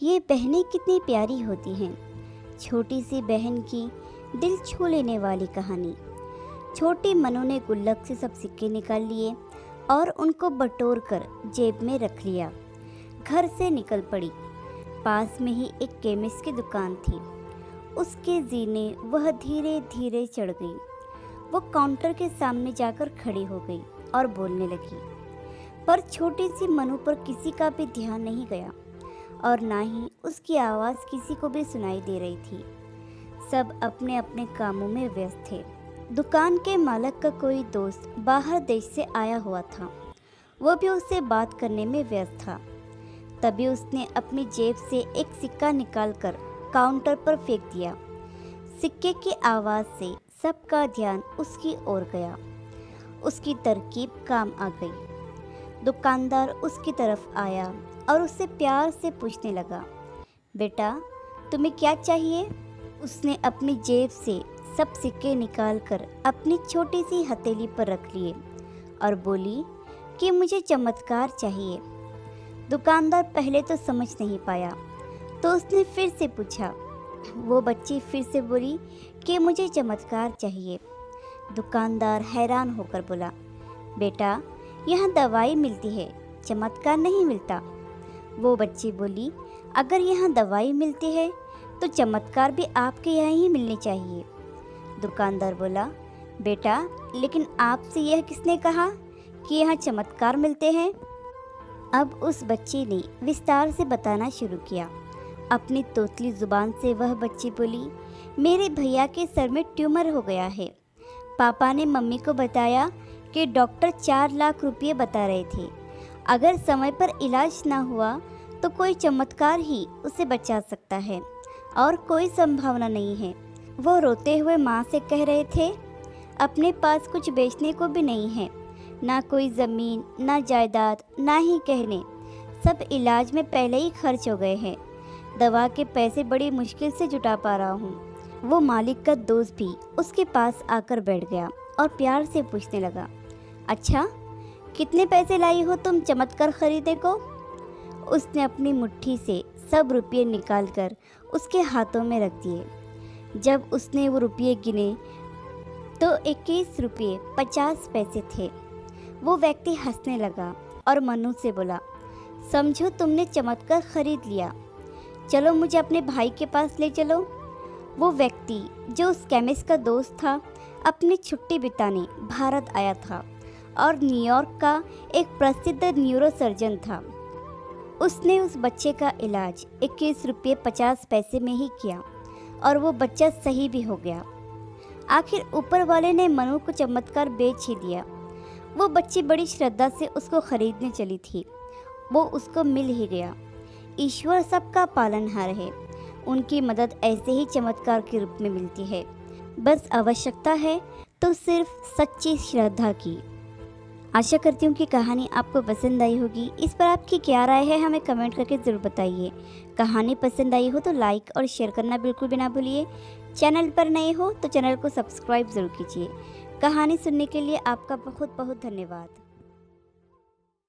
ये बहनें कितनी प्यारी होती हैं। छोटी सी बहन की दिल छू लेने वाली कहानी। छोटी मनु ने गुल्लक से सब सिक्के निकाल लिए और उनको बटोर कर जेब में रख लिया। घर से निकल पड़ी। पास में ही एक केमिस्ट की दुकान थी। उसके जीने वह धीरे धीरे चढ़ गई। वो काउंटर के सामने जाकर खड़ी हो गई और बोलने लगी, पर छोटी सी मनु पर किसी का भी ध्यान नहीं गया और ना ही उसकी आवाज़ किसी को भी सुनाई दे रही थी। सब अपने अपने कामों में व्यस्त थे। दुकान के मालिक का कोई दोस्त बाहर देश से आया हुआ था। वो भी उससे बात करने में व्यस्त था। तभी उसने अपनी जेब से एक सिक्का निकालकर काउंटर पर फेंक दिया। सिक्के की आवाज़ से सबका ध्यान उसकी ओर गया। उसकी तरकीब काम आ गई। दुकानदार उसकी तरफ आया और उससे प्यार से पूछने लगा, बेटा तुम्हें क्या चाहिए? उसने अपनी जेब से सब सिक्के निकालकर अपनी छोटी सी हथेली पर रख लिए और बोली कि मुझे चमत्कार चाहिए। दुकानदार पहले तो समझ नहीं पाया, तो उसने फिर से पूछा। वो बच्ची फिर से बोली कि मुझे चमत्कार चाहिए। दुकानदार हैरान होकर बोला, बेटा यहाँ दवाई मिलती है, चमत्कार नहीं मिलता। वो बच्ची बोली, अगर यहाँ दवाई मिलती है तो चमत्कार भी आपके यहाँ ही मिलनी चाहिए। दुकानदार बोला, बेटा लेकिन आपसे यह किसने कहा कि यहाँ चमत्कार मिलते हैं? अब उस बच्ची ने विस्तार से बताना शुरू किया। अपनी तोतली ज़ुबान से वह बच्ची बोली, मेरे भैया के सर में ट्यूमर हो गया है। पापा ने मम्मी को बताया कि डॉक्टर 4 लाख रुपये बता रहे थे। अगर समय पर इलाज ना हुआ तो कोई चमत्कार ही उसे बचा सकता है और कोई संभावना नहीं है। वो रोते हुए माँ से कह रहे थे, अपने पास कुछ बेचने को भी नहीं है, ना कोई ज़मीन, ना जायदाद, ना ही गहने। सब इलाज में पहले ही खर्च हो गए हैं। दवा के पैसे बड़ी मुश्किल से जुटा पा रहा हूँ। वो मालिक का दोस्त भी उसके पास आकर बैठ गया और प्यार से पूछने लगा, अच्छा कितने पैसे लाई हो तुम चमत्कार खरीदने को? उसने अपनी मुट्ठी से सब रुपये निकालकर उसके हाथों में रख दिए। जब उसने वो रुपये गिने तो 21 रुपये 50 पैसे थे। वो व्यक्ति हंसने लगा और मनु से बोला, समझो तुमने चमत्कार खरीद लिया, चलो मुझे अपने भाई के पास ले चलो। वो व्यक्ति जो उस केमिस्ट का दोस्त था, अपनी छुट्टी बिताने भारत आया था और न्यूयॉर्क का एक प्रसिद्ध न्यूरोसर्जन था। उसने उस बच्चे का इलाज 21 रुपये 50 पैसे में ही किया और वो बच्चा सही भी हो गया। आखिर ऊपर वाले ने मनु को चमत्कार बेच ही दिया। वो बच्ची बड़ी श्रद्धा से उसको खरीदने चली थी। वो उसको मिल ही गया। ईश्वर सबका पालनहार है। उनकी मदद ऐसे ही चमत्कार के रूप में मिलती है। बस आवश्यकता है तो सिर्फ सच्ची श्रद्धा की। आशा करती हूँ कि कहानी आपको पसंद आई होगी। इस पर आपकी क्या राय है हमें कमेंट करके ज़रूर बताइए। कहानी पसंद आई हो तो लाइक और शेयर करना बिल्कुल भी ना भूलिए। चैनल पर नए हो तो चैनल को सब्सक्राइब ज़रूर कीजिए। कहानी सुनने के लिए आपका बहुत बहुत धन्यवाद।